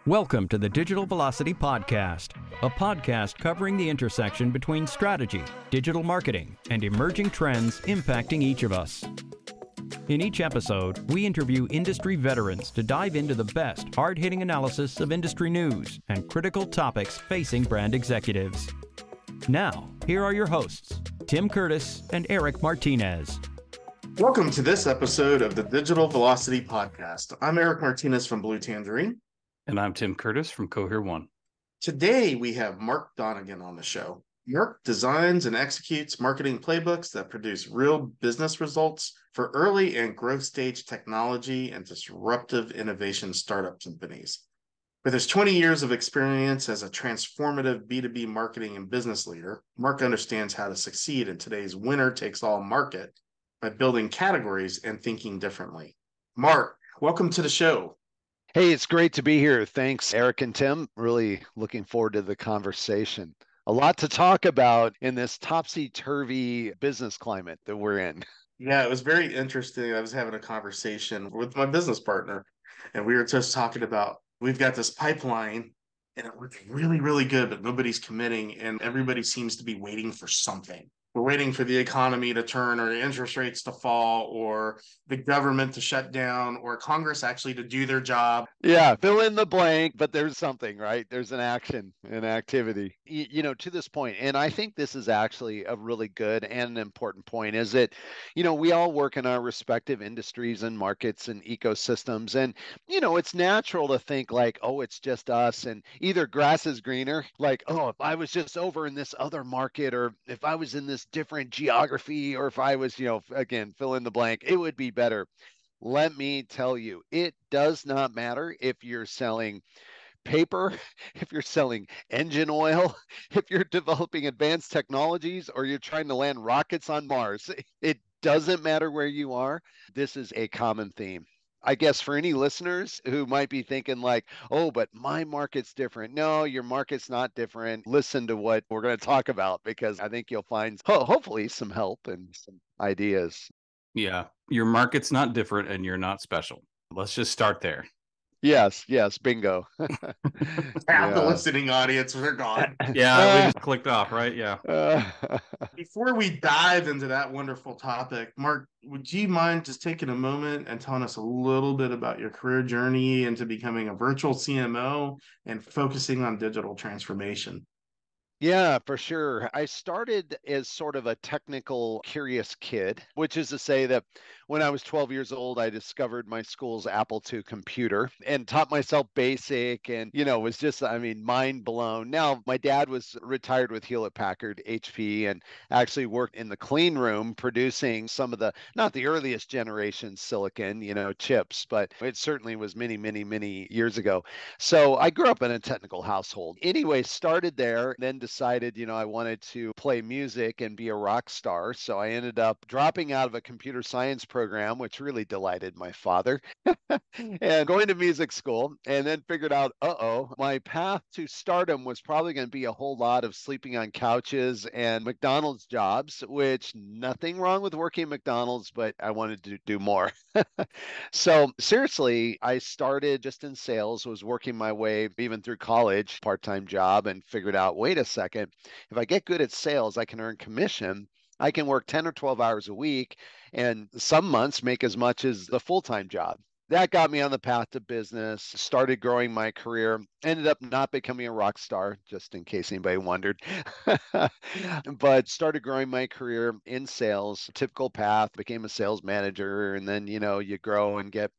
Welcome to the Digital Velocity Podcast, a podcast covering the intersection between strategy, digital marketing, and emerging trends impacting each of us. In each episode, we interview industry veterans to dive into the best, hard-hitting analysis of industry news and critical topics facing brand executives. Now, here are your hosts, Tim Curtis and Erik Martinez. Welcome to this episode of the Digital Velocity Podcast. I'm Erik Martinez from Blue Tangerine. And I'm Tim Curtis from Cohere One. Today, we have Mark Donnigan on the show. Mark designs and executes marketing playbooks that produce real business results for early and growth stage technology and disruptive innovation startup companies. With his 20 years of experience as a transformative B2B marketing and business leader, Mark understands how to succeed in today's winner-takes-all market by building categories and thinking differently. Mark, welcome to the show. Hey, it's great to be here. Thanks, Erik and Tim. Really looking forward to the conversation. A lot to talk about in this topsy-turvy business climate that we're in. Yeah, it was very interesting. I was having a conversation with my business partner, and we were just talking about, we've got this pipeline, and it looks really, really good, but nobody's committing, and everybody seems to be waiting for something. We're waiting for the economy to turn or interest rates to fall or the government to shut down or Congress actually to do their job. Yeah, fill in the blank, but there's something, right? There's an action, an activity. To this point, and I think this is actually a really good and an important point, is that, we all work in our respective industries and markets and ecosystems. And, it's natural to think like, oh, it's just us. And either grass is greener, like, oh, if I was just over in this other market, or if I was in this different geography, or if I was, again, fill in the blank, it would be better. Let me tell you, it does not matter if you're selling paper, if you're selling engine oil, if you're developing advanced technologies, or you're trying to land rockets on Mars. It doesn't matter where you are. This is a common theme. I guess for any listeners who might be thinking like, oh, but my market's different. No, your market's not different. Listen to what we're going to talk about, because I think you'll find hopefully some help and some ideas. Yeah, your market's not different and you're not special. Let's just start there. Yes, bingo. Half the listening audience, they're gone. Yeah, we just clicked off, right? Yeah. Before we dive into that wonderful topic, Mark, would you mind just taking a moment and telling us a little bit about your career journey into becoming a virtual CMO and focusing on digital transformation? Yeah, for sure. I started as sort of a technical, curious kid, which is to say that when I was 12 years old, I discovered my school's Apple II computer and taught myself BASIC and, was just, mind blown. Now, my dad was retired with Hewlett Packard, HP, and actually worked in the clean room producing some of the, not the earliest generation silicon, chips, but it certainly was many, many, many years ago. So I grew up in a technical household. Anyway, started there, then decided, I wanted to play music and be a rock star. So I ended up dropping out of a computer science program, which really delighted my father, and going to music school, and then figured out, my path to stardom was probably going to be a whole lot of sleeping on couches and McDonald's jobs, which nothing wrong with working at McDonald's, but I wanted to do more. So seriously, I started just in sales, was working my way even through college, part-time job, and figured out, wait a second, if I get good at sales, I can earn commission. I can work 10 or 12 hours a week and some months make as much as the full-time job. That got me on the path to business, started growing my career, ended up not becoming a rock star, just in case anybody wondered, but started growing my career in sales, typical path, became a sales manager, and then, you grow and get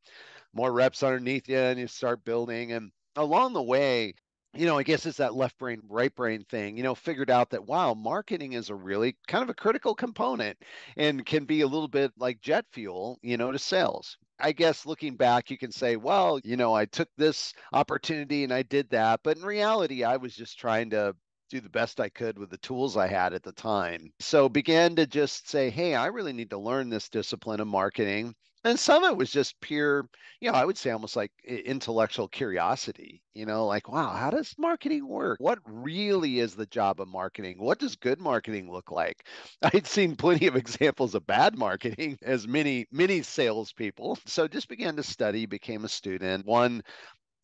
more reps underneath you and you start building. And along the way, I guess it's that left brain, right brain thing, figured out that, wow, marketing is a really kind of a critical component and can be a little bit like jet fuel, to sales. I guess looking back, you can say, well, I took this opportunity and I did that. But in reality, I was just trying to do the best I could with the tools I had at the time. So began to just say, hey, I really need to learn this discipline of marketing. And some of it was just pure, I would say almost like intellectual curiosity, like, wow, how does marketing work? What really is the job of marketing? What does good marketing look like? I'd seen plenty of examples of bad marketing as many salespeople. So just began to study, became a student, won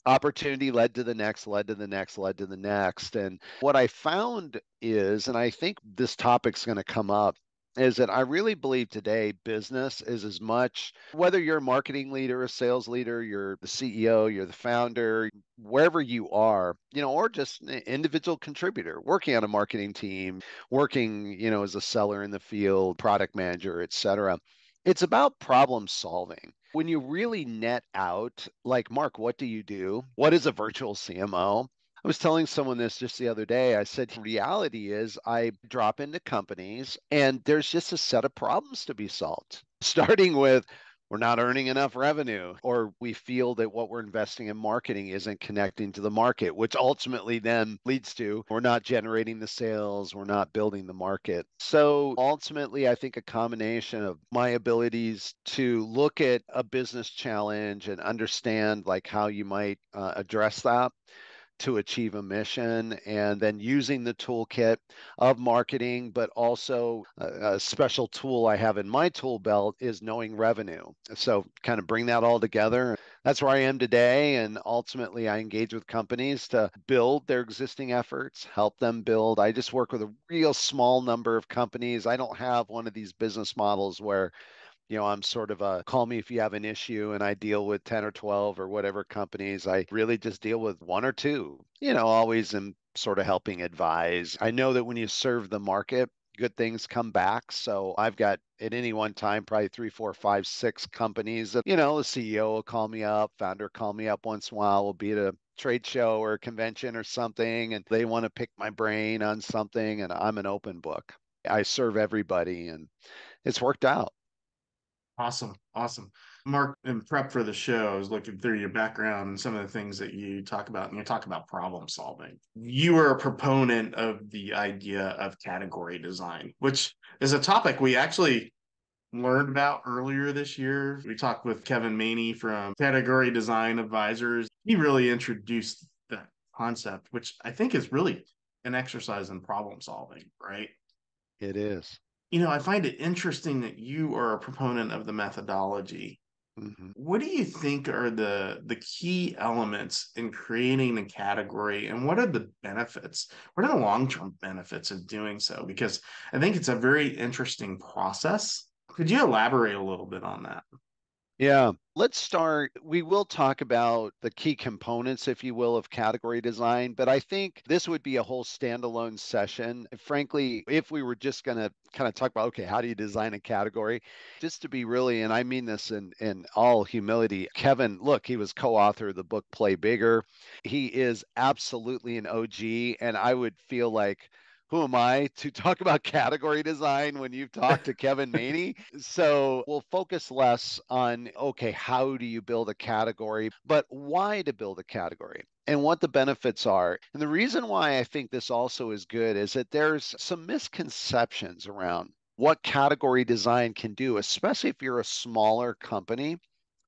Opportunity led to the next, led to the next, led to the next. And what I found is, and I think this topic's going to come up, is that I really believe today business is as much, whether you're a marketing leader, a sales leader, you're the CEO, you're the founder, wherever you are, or just an individual contributor working on a marketing team, working, as a seller in the field, product manager, et cetera. It's about problem solving. When you really net out, like, Mark, what do you do? What is a virtual CMO? I was telling someone this just the other day. I said, reality is I drop into companies and there's just a set of problems to be solved, starting with we're not earning enough revenue, or we feel that what we're investing in marketing isn't connecting to the market, which ultimately then leads to we're not generating the sales, we're not building the market. So ultimately, I think a combination of my abilities to look at a business challenge and understand like how you might address that to achieve a mission, and then using the toolkit of marketing, but also a special tool I have in my tool belt is knowing revenue. So kind of bring that all together. That's where I am today. And ultimately, I engage with companies to build their existing efforts, help them build. I just work with a real small number of companies. I don't have one of these business models where I'm sort of a call me if you have an issue, and I deal with 10 or 12 or whatever companies. I really just deal with one or two, always am sort of helping advise. I know that when you serve the market, good things come back. So I've got at any one time probably 3, 4, 5, 6 companies that, the CEO will call me up, founder call me up once in a while. We'll be at a trade show or a convention or something, and they want to pick my brain on something, and I'm an open book. I serve everybody, and it's worked out. Awesome. Awesome. Mark, in prep for the show, I was looking through your background and some of the things that you talk about, and you talk about problem solving. You are a proponent of the idea of category design, which is a topic we actually learned about earlier this year. We talked with Kevin Maney from Category Design Advisors. He really introduced that concept, which I think is really an exercise in problem solving, right? It is. I find it interesting that you are a proponent of the methodology. Mm-hmm. What do you think are the key elements in creating a category, and what are the benefits? What are the long-term benefits of doing so? Because I think it's a very interesting process. Could you elaborate a little bit on that? Yeah, let's start. We will talk about the key components, if you will, of category design, but I think this would be a whole standalone session. Frankly, if we were just going to kind of talk about, okay, how do you design a category? Just to be really, and I mean this in all humility, Kevin, look, he was co-author of the book Play Bigger. He is absolutely an OG, and I would feel like, who am I to talk about category design when you've talked to Kevin Maney? So we'll focus less on, okay, how do you build a category, but why to build a category and what the benefits are. And the reason why I think this also is good is that there's some misconceptions around what category design can do, especially if you're a smaller company.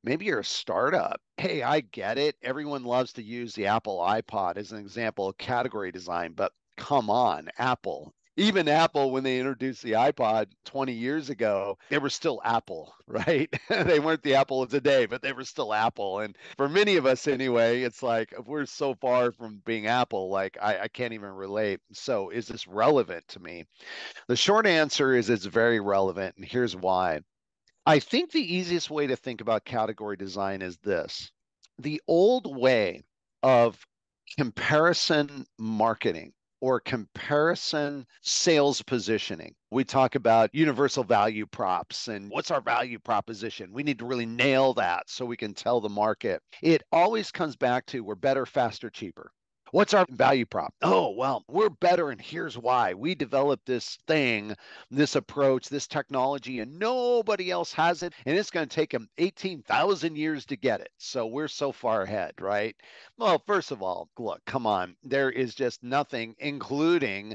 Maybe you're a startup. Hey, I get it. Everyone loves to use the Apple iPod as an example of category design, but come on, Apple. Even Apple, when they introduced the iPod 20 years ago, they were still Apple, right? They weren't the Apple of today, but they were still Apple. And for many of us anyway, it's like we're so far from being Apple, like I can't even relate. So is this relevant to me? The short answer is it's very relevant. And here's why. I think the easiest way to think about category design is this. The old way of comparison marketing or comparison sales positioning. We talk about universal value props and what's our value proposition. We need to really nail that so we can tell the market. It always comes back to we're better, faster, cheaper. What's our value prop? Oh, well, we're better, and here's why. We developed this thing, this approach, this technology, and nobody else has it, and it's going to take them 18,000 years to get it. So we're so far ahead, right? Well, first of all, look, come on. There is just nothing, including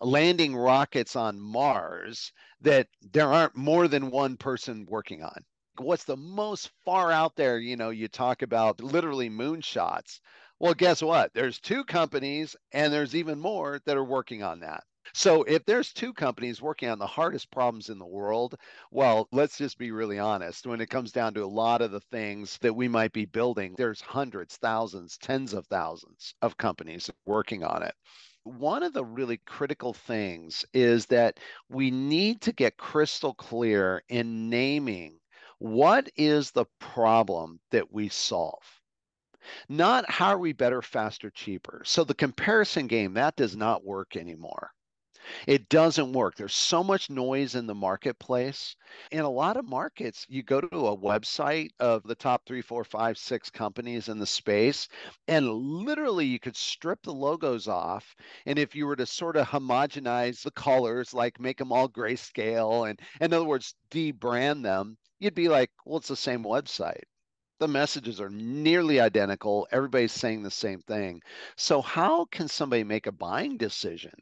landing rockets on Mars, that there aren't more than one person working on. What's the most far out there? You talk about literally moonshots. Well, guess what? There's 2 companies, and there's even more that are working on that. So if there's two companies working on the hardest problems in the world, well, let's just be really honest. When it comes down to a lot of the things that we might be building, there's hundreds, thousands, tens of thousands of companies working on it. One of the really critical things is that we need to get crystal clear in naming what is the problem that we solve. Not how are we better, faster, cheaper. So the comparison game, that does not work anymore. It doesn't work. There's so much noise in the marketplace. In a lot of markets, you go to a website of the top three, four, five, six companies in the space, and literally you could strip the logos off. And if you were to sort of homogenize the colors, like make them all grayscale, and in other words, debrand them, you'd be like, well, it's the same website. The messages are nearly identical. Everybody's saying the same thing. So, how can somebody make a buying decision?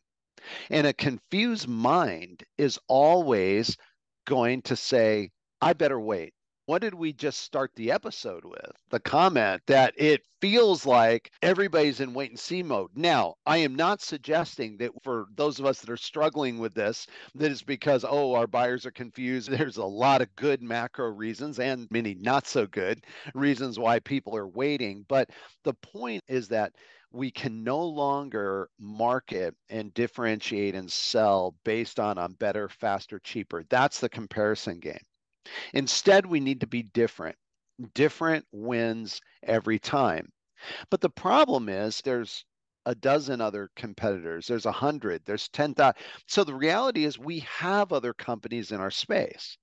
And a confused mind is always going to say, I better wait. What did we just start the episode with? The comment that it feels like everybody's in wait and see mode. Now, I am not suggesting that for those of us that are struggling with this, that it's because, oh, our buyers are confused. There's a lot of good macro reasons and many not so good reasons why people are waiting. But the point is that we can no longer market and differentiate and sell based on I'm better, faster, cheaper. That's the comparison game. Instead, we need to be different. Different wins every time. But the problem is there's a dozen other competitors, there's 100, there's 10,000. So the reality is we have other companies in our space.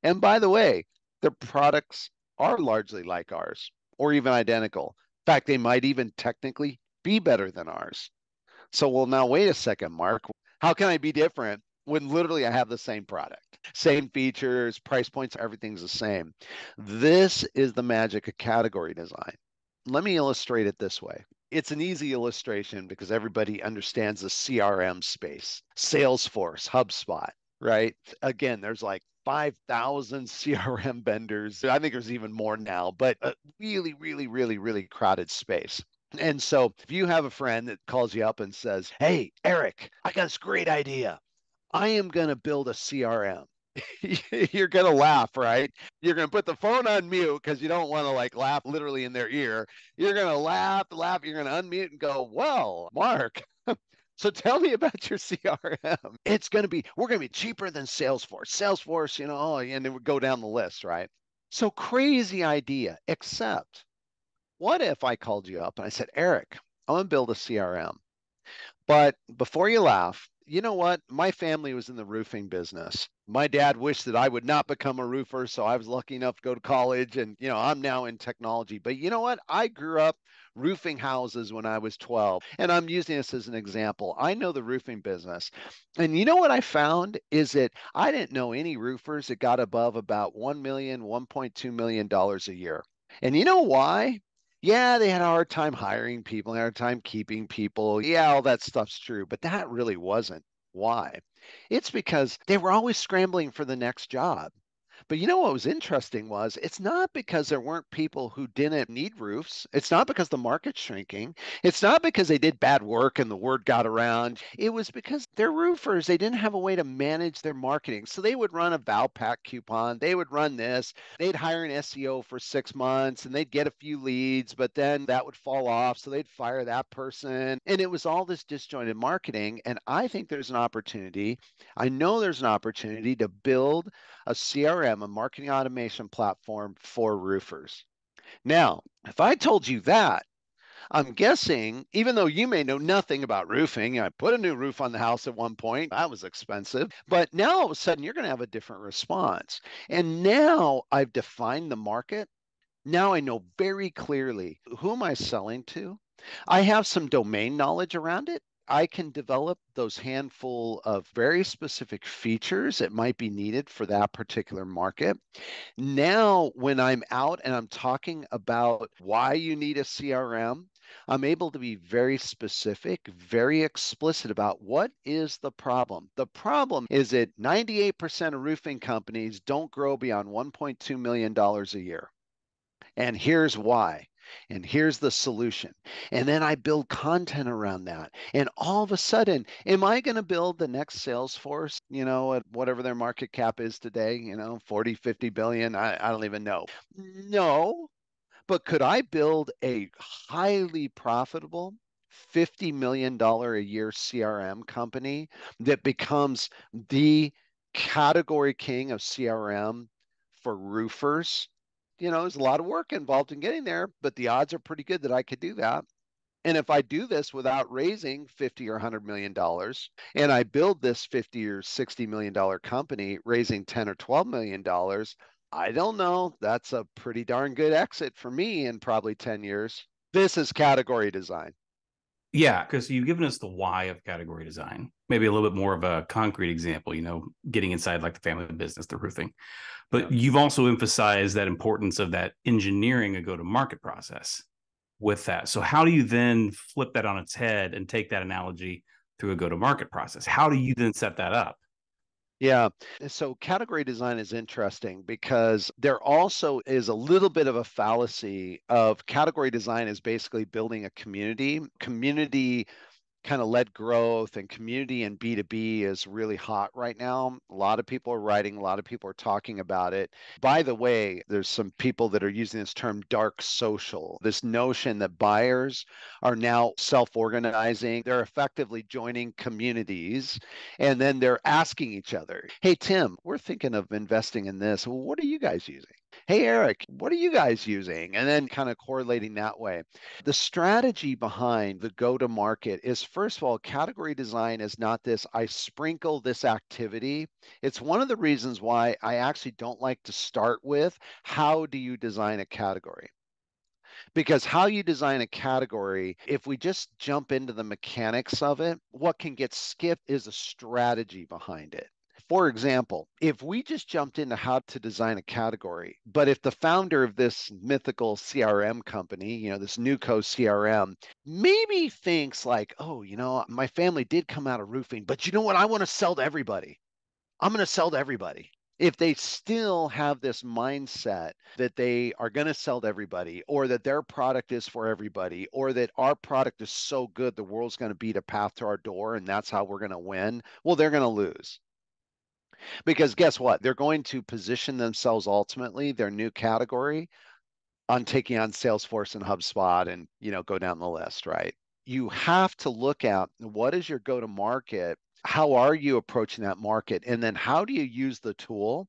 And by the way, their products are largely like ours or even identical. In fact, they might even technically be better than ours. So, well, now wait a second, Mark. How can I be different when literally I have the same product? Same features, price points, everything's the same. This is the magic of category design. Let me illustrate it this way. It's an easy illustration because everybody understands the CRM space, Salesforce, HubSpot, right? Again, there's like 5,000 CRM vendors. I think there's even more now, but a really, really, really, really crowded space. And so if you have a friend that calls you up and says, hey, Erik, I got this great idea. I am going to build a CRM. You're going to laugh, right? You're going to put the phone on mute because you don't want to like laugh literally in their ear. You're going to laugh. You're going to unmute and go, well, Mark, so tell me about your CRM. We're going to be cheaper than Salesforce. Salesforce, and then we go down the list, right? So crazy idea, except what if I called you up and I said, Erik, I'm going to build a CRM. But before you laugh, you know what? My family was in the roofing business. My dad wished that I would not become a roofer, so I was lucky enough to go to college and, I'm now in technology. But you know what? I grew up roofing houses when I was 12, and I'm using this as an example. I know the roofing business. And you know what I found is that I didn't know any roofers that got above about $1 million, $1.2 million a year. And you know why? Yeah, they had a hard time hiring people, had a hard time keeping people. Yeah, all that stuff's true, but that really wasn't why. It's because they were always scrambling for the next job. But you know what was interesting was it's not because there weren't people who didn't need roofs. It's not because the market's shrinking. It's not because they did bad work and the word got around. It was because they're roofers. They didn't have a way to manage their marketing. So they would run a Valpak coupon. They would run this. They'd hire an SEO for 6 months and they'd get a few leads, but then that would fall off. So they'd fire that person. And it was all this disjointed marketing. And I think there's an opportunity. I know there's an opportunity to build a CRM, a marketing automation platform for roofers. Now, if I told you that, I'm guessing, even though you may know nothing about roofing, I put a new roof on the house at one point. That was expensive. But now all of a sudden, you're going to have a different response. And now I've defined the market. Now I know very clearly who am I selling to. I have some domain knowledge around it. I can develop those handful of very specific features that might be needed for that particular market. Now, when I'm out and I'm talking about why you need a CRM, I'm able to be very specific, very explicit about what is the problem. The problem is that 98% of roofing companies don't grow beyond $1.2 million a year. And here's why. and here's the solution. And then I build content around that. And all of a sudden, am I going to build the next Salesforce, at whatever their market cap is today, 40, 50 billion? I don't even know. No, but could I build a highly profitable $50 million a year CRM company that becomes the category king of CRM for roofers? There's a lot of work involved in getting there, but the odds are pretty good that I could do that. And if I do this without raising 50 or $100 million, and I build this 50 or $60 million company raising 10 or $12 million, I don't know. That's a pretty darn good exit for me in probably 10 years. This is category design. Yeah, because you've given us the why of category design. Maybe a little bit more of a concrete example, getting inside like the family business, the roofing. But you've also emphasized that importance of that engineering a go-to-market process with that. So how do you then flip that on its head and take that analogy through a go-to-market process? How do you then set that up? Yeah. So category design is interesting because there also is a little bit of a fallacy of category design is basically building a community kind of led growth, and community and B2B is really hot right now. A lot of people are writing, a lot of people are talking about it. By the way, there's some people that are using this term dark social, this notion that buyers are now self-organizing. They're effectively joining communities, and then they're asking each other, hey, Tim, we're thinking of investing in this. Well, what are you guys using? Hey, Erik, what are you guys using? And then kind of correlating that way. The strategy behind the go to market is, first of all, category design is not this, I sprinkle this activity. It's one of the reasons why I actually don't like to start with, how do you design a category? Because how you design a category, if we just jump into the mechanics of it, what can get skipped is a strategy behind it. For example, if we just jumped into how to design a category, but if the founder of this mythical CRM company, this Newco CRM, maybe thinks like, oh, my family did come out of roofing, but you know what? I want to sell to everybody. I'm going to sell to everybody. If they still have this mindset that they are going to sell to everybody, or that their product is for everybody, or that our product is so good, the world's going to beat a path to our door and that's how we're going to win, well, they're going to lose. Because guess what? They're going to position themselves ultimately, their new category, on taking on Salesforce and HubSpot and, go down the list, right? You have to look at what is your go to market? How are you approaching that market? And then how do you use the tool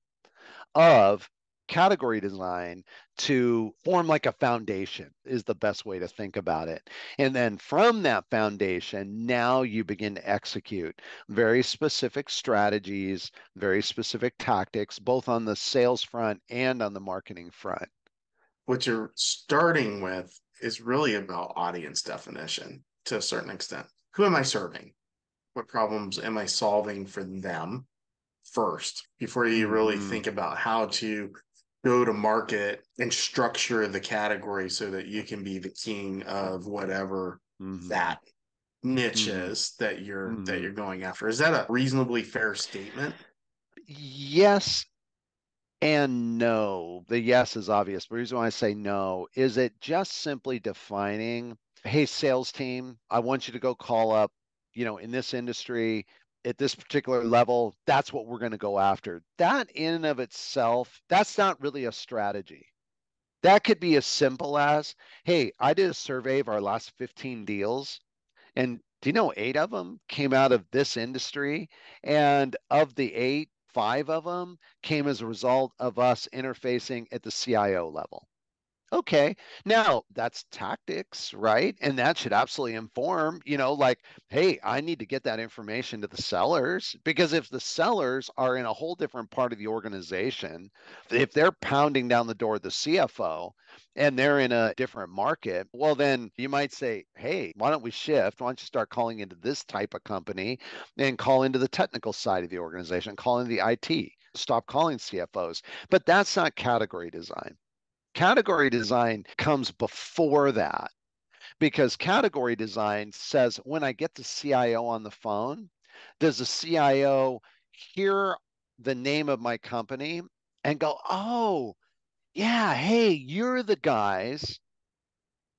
of category design to form like a foundation, is the best way to think about it. And then from that foundation, now you begin to execute very specific strategies, very specific tactics, both on the sales front and on the marketing front. What you're starting with is really about audience definition to a certain extent. Who am I serving? What problems am I solving for them first, before you really think about how to go to market and structure the category so that you can be the king of whatever that niche is that you're going after. Is that a reasonably fair statement? Yes and no. The yes is obvious. The reason why I say no is it just simply defining, hey, sales team, I want you to go call up, in this industry at this particular level, that's what we're going to go after. That in and of itself, that's not really a strategy. That could be as simple as, hey, I did a survey of our last 15 deals, and do you know 8 of them came out of this industry? And of the 8, 5 of them came as a result of us interfacing at the CIO level. Okay, now that's tactics, right? And that should absolutely inform, like, hey, I need to get that information to the sellers, because if the sellers are in a whole different part of the organization, if they're pounding down the door of the CFO and they're in a different market, well, then you might say, hey, why don't we shift? Why don't you start calling into this type of company and call into the technical side of the organization, call into the IT, stop calling CFOs. But that's not category design. Category design comes before that, because category design says, when I get the CIO on the phone, does the CIO hear the name of my company and go, oh, yeah, hey, you're the guys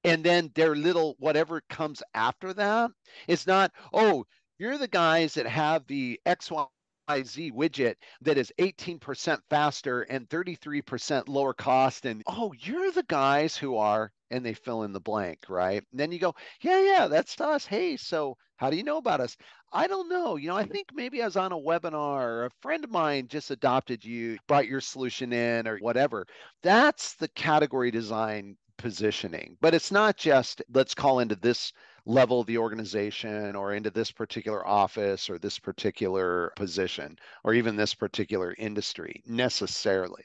And then their little whatever comes after that is not, oh, you're the guys that have the XYZ widget that is 18% faster and 33% lower cost. And oh, you're the guys who are, and they fill in the blank, right? And then you go, yeah, that's us. Hey, so how do you know about us? I don't know. I think maybe I was on a webinar, or a friend of mine just adopted you, brought your solution in, or whatever. That's the category design positioning. But it's not just let's call into this level of the organization or into this particular office or this particular position or even this particular industry necessarily.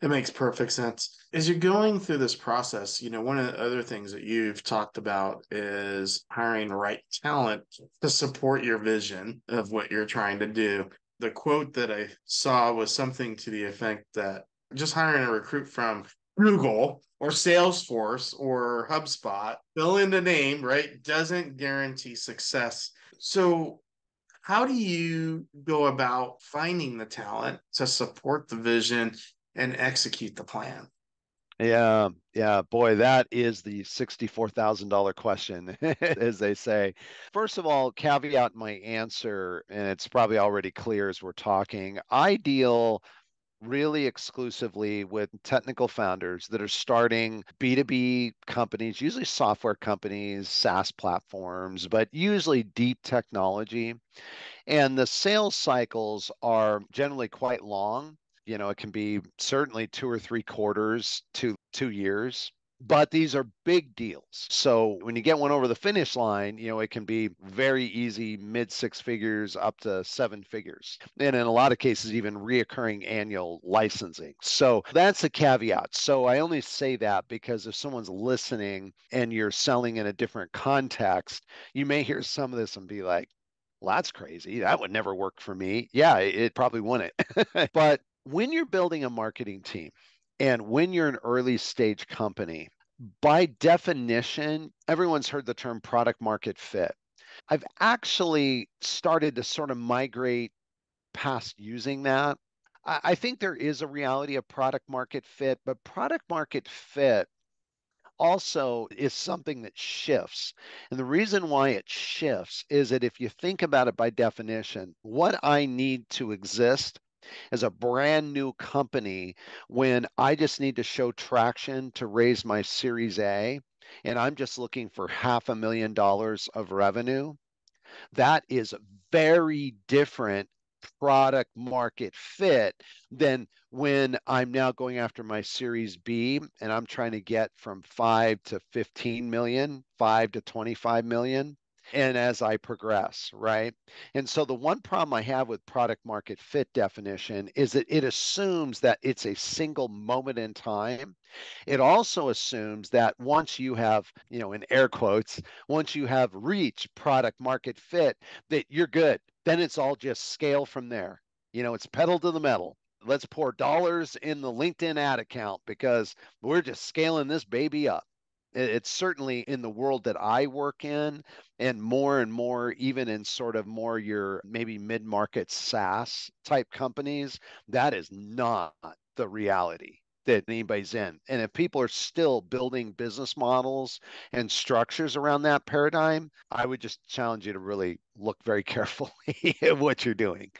It makes perfect sense. As you're going through this process, one of the other things that you've talked about is hiring the right talent to support your vision of what you're trying to do. The quote that I saw was something to the effect that just hiring a recruit from Google or Salesforce or HubSpot, fill in the name, right, doesn't guarantee success. So, how do you go about finding the talent to support the vision and execute the plan? Yeah, boy, that is the $64,000 question, as they say. First of all, caveat my answer, and it's probably already clear as we're talking. I deal really exclusively with technical founders that are starting B2B companies, usually software companies, SaaS platforms, but usually deep technology. And the sales cycles are generally quite long. It can be certainly 2 or 3 quarters to 2 years. But these are big deals. So when you get one over the finish line, it can be very easy, mid 6 figures up to 7 figures. And in a lot of cases, even reoccurring annual licensing. So that's a caveat. So I only say that because if someone's listening and you're selling in a different context, you may hear some of this and be like, well, that's crazy. That would never work for me. Yeah, it probably wouldn't. But when you're building a marketing team and when you're an early stage company, by definition, everyone's heard the term product market fit. I've actually started to sort of migrate past using that. I think there is a reality of product market fit, but product market fit also is something that shifts. And the reason why it shifts is that if you think about it by definition, what I need to exist as a brand new company when I just need to show traction to raise my Series A, and I'm just looking for $500,000 of revenue, that is very different product market fit than when I'm now going after my Series B and I'm trying to get from 5 to 15 million, 5 to 25 million. And as I progress, right? And so the one problem I have with product market fit definition is that it assumes that it's a single moment in time. It also assumes that once you have, in air quotes, once you have reached product market fit, that you're good. Then it's all just scale from there. It's pedal to the metal. Let's pour dollars in the LinkedIn ad account because we're just scaling this baby up. It's certainly in the world that I work in, and more, even in sort of more your maybe mid-market SaaS type companies, that is not the reality that anybody's in. And if people are still building business models and structures around that paradigm, I would just challenge you to really look very carefully at what you're doing.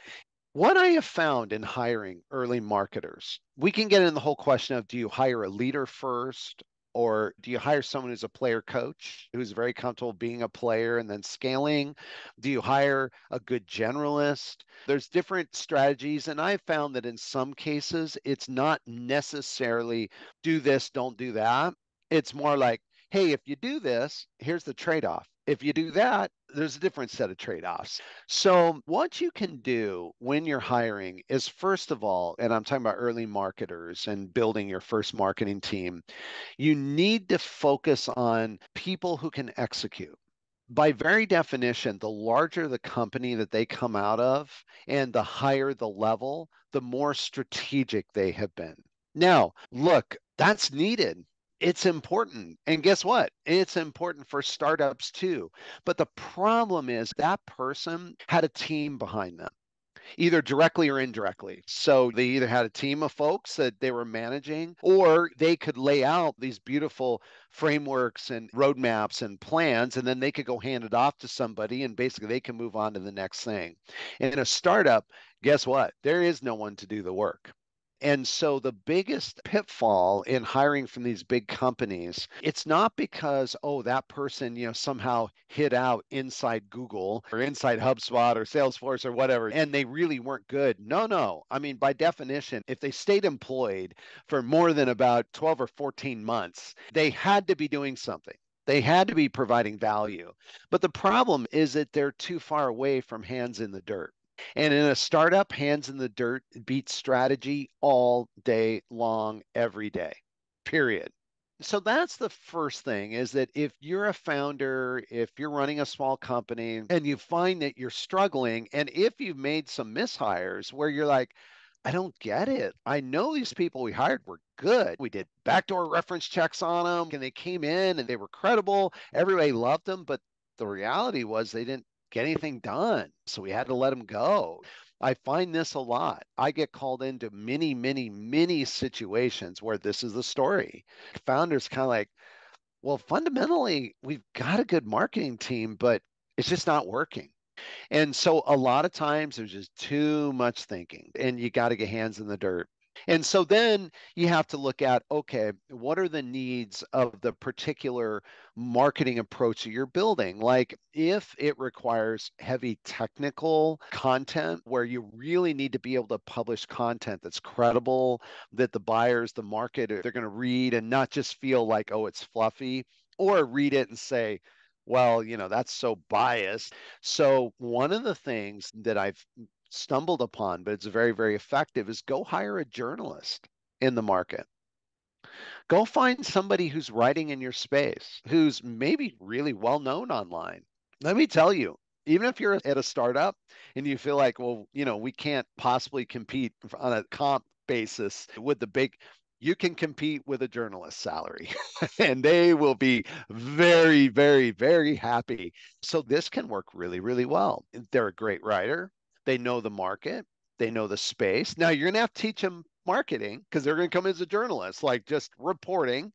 What I have found in hiring early marketers, we can get in the whole question of, do you hire a leader first? Or do you hire someone who's a player coach, who's very comfortable being a player and then scaling? Do you hire a good generalist? There's different strategies. And I've found that in some cases, it's not necessarily do this, don't do that. It's more like, hey, if you do this, here's the trade-off. If you do that, there's a different set of trade-offs. So what you can do when you're hiring is, first of all, and I'm talking about early marketers and building your first marketing team, you need to focus on people who can execute. By very definition, the larger the company that they come out of and the higher the level, the more strategic they have been. Now, look, that's needed. It's important. And guess what? It's important for startups too. But the problem is that person had a team behind them. either directly or indirectly. So they either had a team of folks that they were managing, or they could lay out these beautiful frameworks and roadmaps and plans, and then they could go hand it off to somebody, and basically they can move on to the next thing. And in a startup, guess what? There is no one to do the work. And so the biggest pitfall in hiring from these big companies, it's not because, oh, that person, somehow hid out inside Google or inside HubSpot or Salesforce or whatever, and they really weren't good. No, no. I mean, by definition, if they stayed employed for more than about 12 or 14 months, they had to be doing something. They had to be providing value. But the problem is that they're too far away from hands in the dirt. And in a startup, hands in the dirt beats strategy all day long, every day, period. So that's the first thing, is that if you're a founder, if you're running a small company and you find that you're struggling, and if you've made some mishires where you're like, I don't get it. I know these people we hired were good. We did backdoor reference checks on them and they came in and they were credible. Everybody loved them, but the reality was they didn't get anything done. So we had to let them go. I find this a lot. I get called into many, many, many situations where this is the story. Founders kind of like, well, fundamentally, we've got a good marketing team, but it's just not working. And so a lot of times there's just too much thinking and you got to get hands in the dirt. And so then you have to look at, okay, what are the needs of the particular marketing approach that you're building? Like if it requires heavy technical content where you really need to be able to publish content that's credible, that the buyers, the market, they're going to read and not just feel like, oh, it's fluffy, or read it and say, well, that's so biased. So one of the things that I've stumbled upon, but it's very, very effective, is go hire a journalist in the market. Go find somebody who's writing in your space, who's maybe really well known online. Let me tell you, even if you're at a startup and you feel like, well, we can't possibly compete on a comp basis with the big, you can compete with a journalist salary and they will be very, very, very happy. So this can work really, really well. They're a great writer. They know the market. They know the space. Now you're going to have to teach them marketing because they're going to come as a journalist, like just reporting.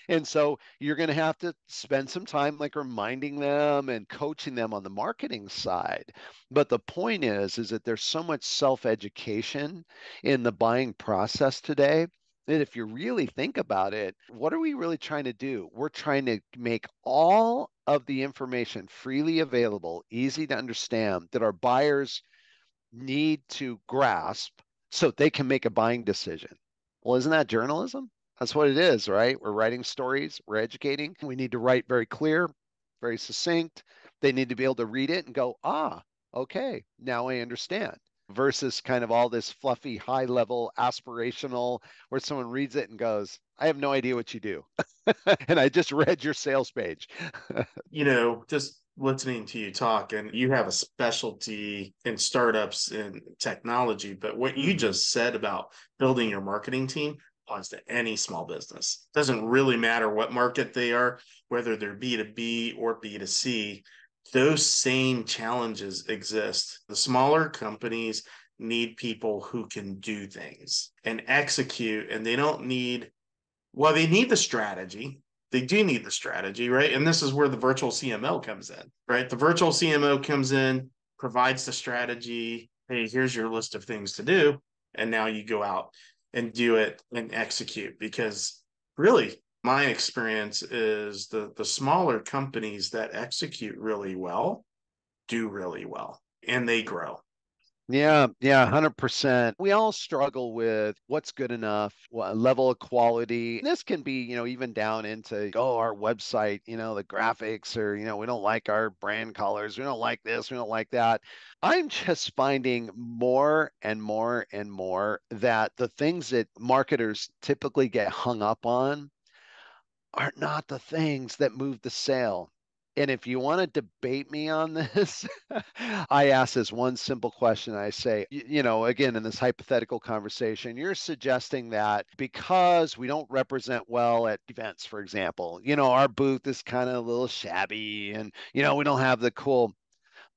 And so you're going to have to spend some time like reminding them and coaching them on the marketing side. But the point is that there's so much self-education in the buying process today that if you really think about it, what are we really trying to do? We're trying to make all of the information freely available, easy to understand, that our buyers need to grasp so they can make a buying decision. Well, isn't that journalism? That's what it is, right? We're writing stories, we're educating. We need to write very clear, very succinct. They need to be able to read it and go, okay, now I understand. Versus kind of all this fluffy, high level, aspirational, where someone reads it and goes, I have no idea what you do. And I just read your sales page. Just listening to you talk, and you have a specialty in startups in technology, but what you just said about building your marketing team applies to any small business. Doesn't really matter what market they are, whether they're B2B or B2C, those same challenges exist. The smaller companies need people who can do things and execute, and they don't need, well, they need the strategy. They do need the strategy, right? And this is where the virtual CMO comes in, right? The virtual CMO comes in, provides the strategy. Hey, here's your list of things to do. And now you go out and do it and execute. Because really, my experience is the smaller companies that execute really well do really well, and they grow. Yeah, 100%. We all struggle with what's good enough, what level of quality. And this can be, even down into, our website, the graphics, or, we don't like our brand colors. We don't like this. We don't like that. I'm just finding more and more and more that the things that marketers typically get hung up on are not the things that move the sale. And if you want to debate me on this, I ask this one simple question. I say, again, in this hypothetical conversation, you're suggesting that because we don't represent well at events, for example, our booth is kind of a little shabby and, we don't have the cool.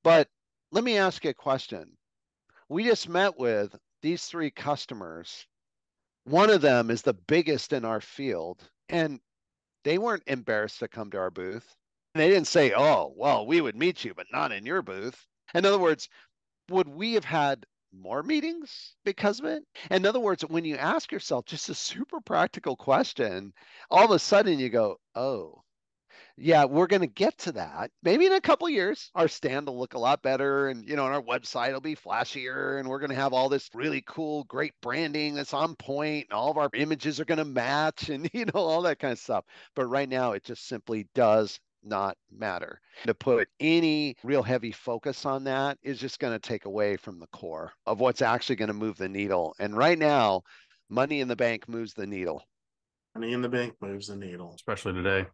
But let me ask you a question. We just met with these 3 customers. One of them is the biggest in our field, and they weren't embarrassed to come to our booth. They didn't say, oh, well, we would meet you, but not in your booth. In other words, would we have had more meetings because of it? In other words, when you ask yourself just a super practical question, all of a sudden you go, oh, yeah, we're going to get to that. Maybe in a couple of years, our stand will look a lot better, and and our website will be flashier, and we're going to have all this really cool, great branding that's on point, and all of our images are going to match, and all that kind of stuff. But right now, it just simply does not matter. To put any real heavy focus on that is just going to take away from the core of what's actually going to move the needle. And right now, money in the bank moves the needle. Money in the bank moves the needle. Especially today.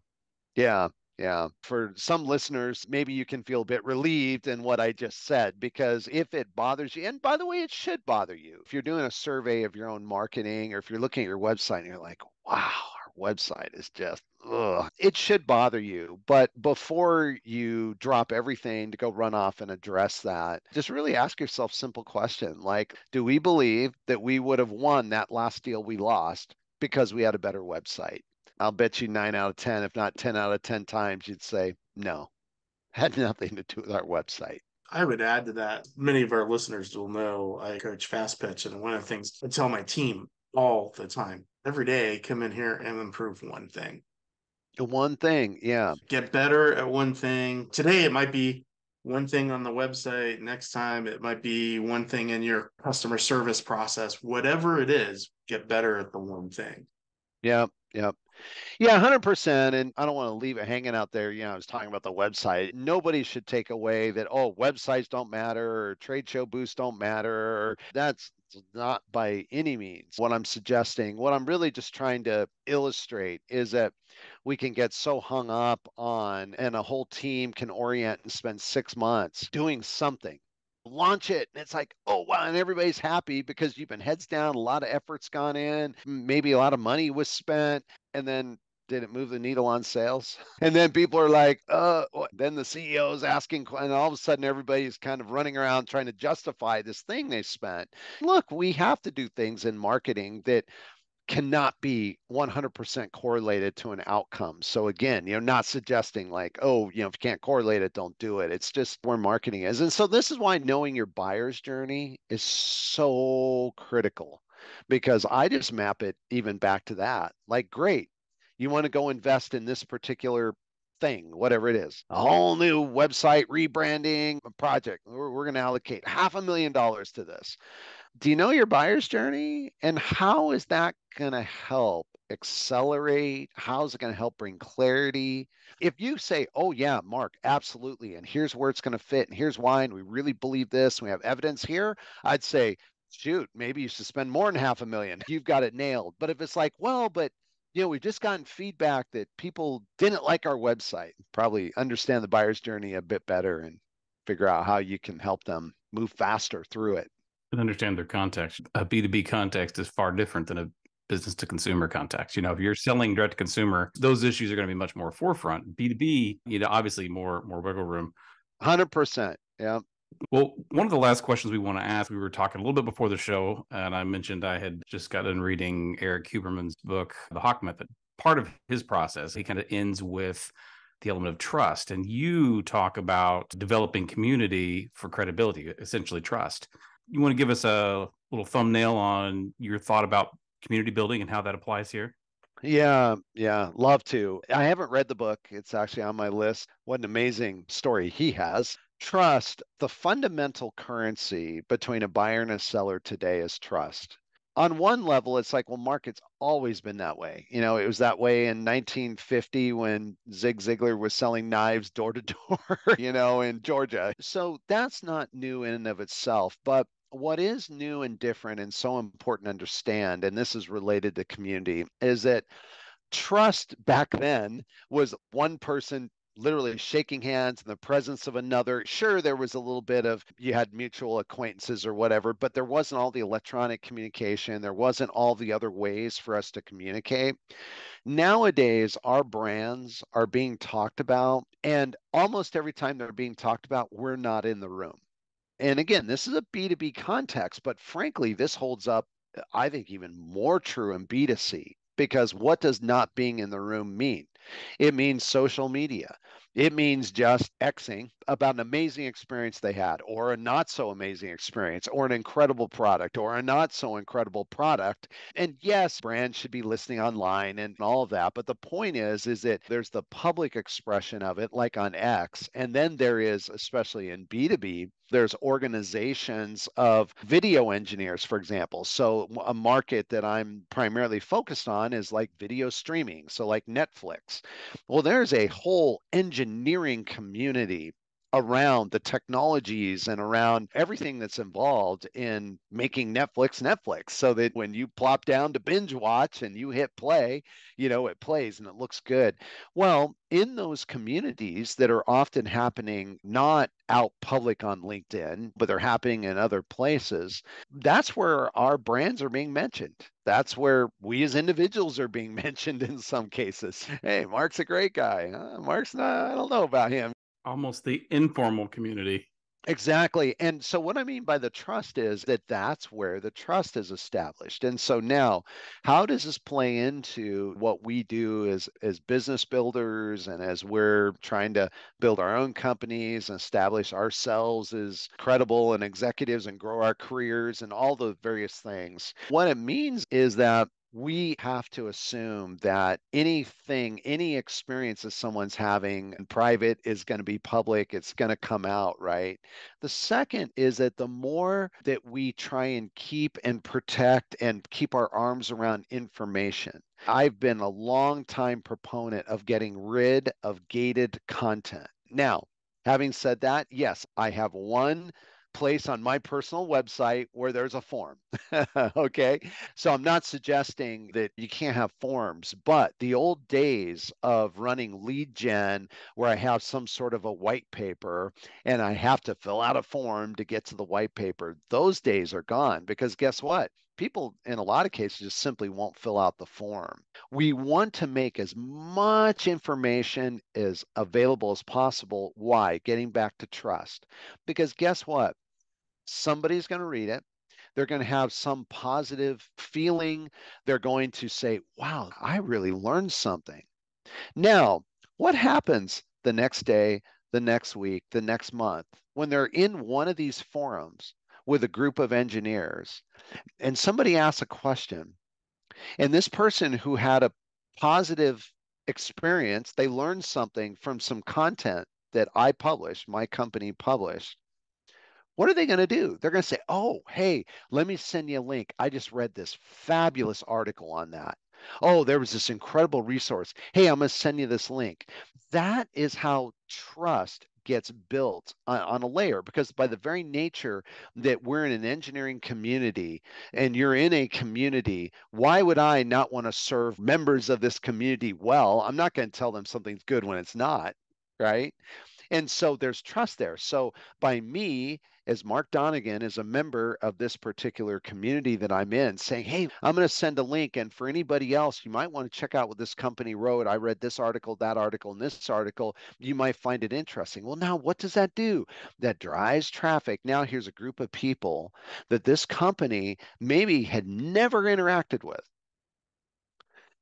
Yeah. Yeah. For some listeners, maybe you can feel a bit relieved in what I just said, because if it bothers you, and by the way, it should bother you. If you're doing a survey of your own marketing, or if you're looking at your website and you're like, wow, our website is just, ugh, it should bother you. But before you drop everything to go run off and address that, just really ask yourself a simple question like, do we believe that we would have won that last deal we lost because we had a better website? I'll bet you 9 out of 10, if not 10 out of 10 times, you'd say, no, had nothing to do with our website. I would add to that. Many of our listeners will know I coach fast pitch. And one of the things I tell my team all the time, every day, come in here and improve one thing. One thing, yeah. Get better at one thing. Today, it might be one thing on the website. Next time, it might be one thing in your customer service process. Whatever it is, get better at the one thing. Yeah, yeah. Yeah, 100%. And I don't want to leave it hanging out there. I was talking about the website. Nobody should take away that, oh, websites don't matter or trade show booths don't matter. Or that's not by any means what I'm suggesting. What I'm really just trying to illustrate is that we can get so hung up on, and a whole team can orient and spend 6 months doing something. Launch it, and it's like, oh wow, and everybody's happy because you've been heads down, a lot of effort's gone in, maybe a lot of money was spent, and then did it move the needle on sales? And then people are like, then the CEO's asking, and all of a sudden everybody's kind of running around trying to justify this thing they spent. Look, we have to do things in marketing that cannot be 100% correlated to an outcome. So again, not suggesting like, oh, if you can't correlate it, don't do it. It's just where marketing is. And so this is why knowing your buyer's journey is so critical, because I just map it even back to that. Like, great, you want to go invest in this particular thing, whatever it is, a whole new website rebranding project. We're going to allocate $500,000 to this. Do you know your buyer's journey? And how is that going to help accelerate? How is it going to help bring clarity? If you say, oh, yeah, Mark, absolutely. And here's where it's going to fit. And here's why. And we really believe this. And we have evidence here. I'd say, shoot, maybe you should spend more than $500,000. You've got it nailed. But if it's like, well, but we've just gotten feedback that people didn't like our website, probably understand the buyer's journey a bit better and figure out how you can help them move faster through it. And understand their context. A B2B context is far different than a business to consumer context. If you're selling direct to consumer, those issues are going to be much more forefront. B2B, obviously more wiggle room. 100%. Yeah. Well, one of the last questions we want to ask, we were talking a little bit before the show, and I mentioned I had just gotten reading Eric Huberman's book, The Hawk Method. Part of his process, he kind of ends with the element of trust. And you talk about developing community for credibility, essentially trust. You want to give us a little thumbnail on your thought about community building and how that applies here? Yeah, love to. I haven't read the book. It's actually on my list. What an amazing story he has. Trust, the fundamental currency between a buyer and a seller today is trust. On one level, it's like, well, Mark, it's always been that way. It was that way in 1950 when Zig Ziglar was selling knives door to door, in Georgia. So that's not new in and of itself. But what is new and different and so important to understand, and this is related to community, is that trust back then was one person literally shaking hands in the presence of another. Sure, there was a little bit of, you had mutual acquaintances or whatever, but there wasn't all the electronic communication. There wasn't all the other ways for us to communicate. Nowadays, our brands are being talked about, and almost every time they're being talked about, we're not in the room. And again, this is a B2B context, but frankly, this holds up, I think, even more true in B2C. Because what does not being in the room mean? It means social media. It means just Xing about an amazing experience they had, or a not so amazing experience, or an incredible product, or a not so incredible product. And yes, brands should be listening online and all of that. But the point is that there's the public expression of it, like on X. And then there is, especially in B2B, there's organizations of video engineers, for example. So a market that I'm primarily focused on is like video streaming. So like Netflix. Well, there's a whole engineering community around the technologies and around everything that's involved in making Netflix, so that when you plop down to binge watch and you hit play, it plays and it looks good. Well, in those communities that are often happening not out public on LinkedIn, but they're happening in other places, that's where our brands are being mentioned. That's where we as individuals are being mentioned in some cases. Hey, Mark's a great guy. Mark's not, I don't know about him. Almost the informal community. Exactly. And so what I mean by the trust is that that's where the trust is established. And so now, how does this play into what we do as business builders and as we're trying to build our own companies and establish ourselves as credible and executives and grow our careers and all the various things? What it means is that we have to assume that anything, any experience that someone's having in private is going to be public. It's going to come out, right? The second is that the more that we try and keep and protect and keep our arms around information, I've been a long time proponent of getting rid of gated content. Now, having said that, yes, I have one place on my personal website where there's a form. Okay. So I'm not suggesting that you can't have forms, but the old days of running lead gen where I have some sort of a white paper and I have to fill out a form to get to the white paper, those days are gone, because guess what? People in a lot of cases just simply won't fill out the form. We want to make as much information as available as possible. Why? Getting back to trust. Because guess what? Somebody's going to read it. They're going to have some positive feeling. They're going to say, wow, I really learned something. Now, what happens the next day, the next week, the next month, when they're in one of these forums with a group of engineers and somebody asks a question, and this person who had a positive experience, they learned something from some content that I published, my company published, what are they going to do? They're going to say, oh, hey, let me send you a link. I just read this fabulous article on that. Oh, there was this incredible resource. Hey, I'm going to send you this link. That is how trust gets built on a layer, because by the very nature that we're in an engineering community and you're in a community, why would I not want to serve members of this community well? I'm not going to tell them something's good when it's not, right? And so there's trust there. So by me, as Mark Donnigan, is a member of this particular community that I'm in, saying, hey, I'm going to send a link. And for anybody else, you might want to check out what this company wrote. I read this article, that article, and this article. You might find it interesting. Well, now what does that do? That drives traffic. Now here's a group of people that this company maybe had never interacted with.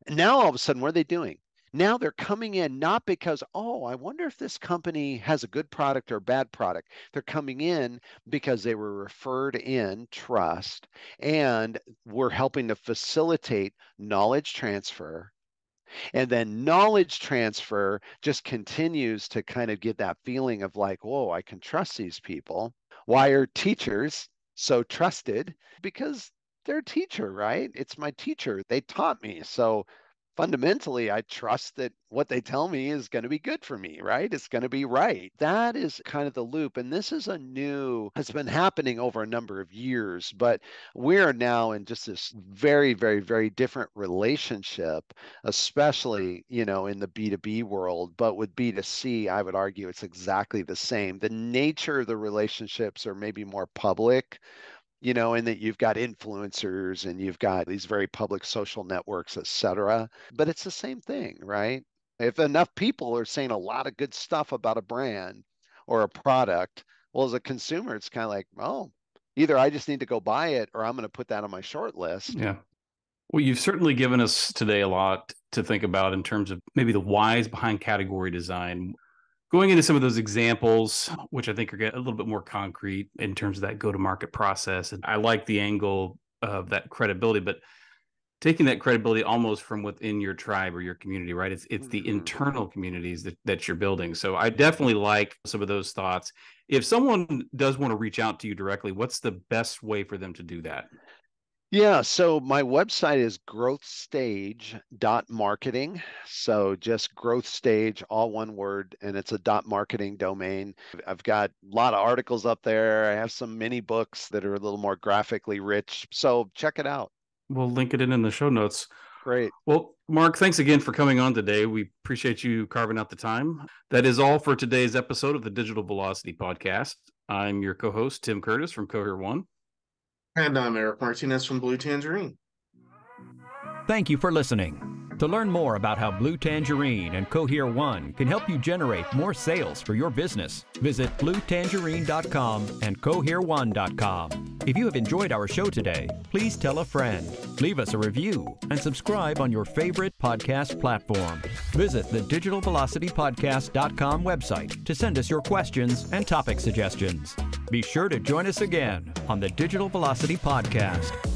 And now all of a sudden, what are they doing? Now they're coming in not because, oh, I wonder if this company has a good product or a bad product. They're coming in because they were referred in trust, and we're helping to facilitate knowledge transfer. And then knowledge transfer just continues to kind of get that feeling of like, whoa, I can trust these people. Why are teachers so trusted? Because they're a teacher, right? It's my teacher. They taught me. So fundamentally, I trust that what they tell me is going to be good for me, right? It's going to be right. That is kind of the loop. And this is it's been happening over a number of years, but we're now in just this very, very, very different relationship, especially, in the B2B world. But with B2C, I would argue it's exactly the same. The nature of the relationships are maybe more public, in that you've got influencers and you've got these very public social networks, et cetera. But it's the same thing, right? If enough people are saying a lot of good stuff about a brand or a product, Well, as a consumer, it's kind of like, oh, either I just need to go buy it or I'm going to put that on my short list. Yeah. Well, you've certainly given us today a lot to think about in terms of maybe the whys behind category design. Going into some of those examples, which I think are a little bit more concrete in terms of that go-to-market process. And I like the angle of that credibility, but taking that credibility almost from within your tribe or your community, right? It's the internal communities that you're building. So I definitely like some of those thoughts. If someone does want to reach out to you directly, what's the best way for them to do that? Yeah, so my website is growthstage.marketing. So just growth stage, all one word, and it's a .marketing domain. I've got a lot of articles up there. I have some mini books that are a little more graphically rich. So check it out. We'll link it in the show notes. Great. Well, Mark, thanks again for coming on today. We appreciate you carving out the time. That is all for today's episode of the Digital Velocity Podcast. I'm your co-host, Tim Curtis from Cohere One. And I'm Erik Martinez from Blue Tangerine. Thank you for listening. To learn more about how Blue Tangerine and Cohere One can help you generate more sales for your business, visit bluetangerine.com and cohere1.com. If you have enjoyed our show today, please tell a friend, leave us a review, and subscribe on your favorite podcast platform. Visit the digitalvelocitypodcast.com website to send us your questions and topic suggestions. Be sure to join us again on the Digital Velocity Podcast.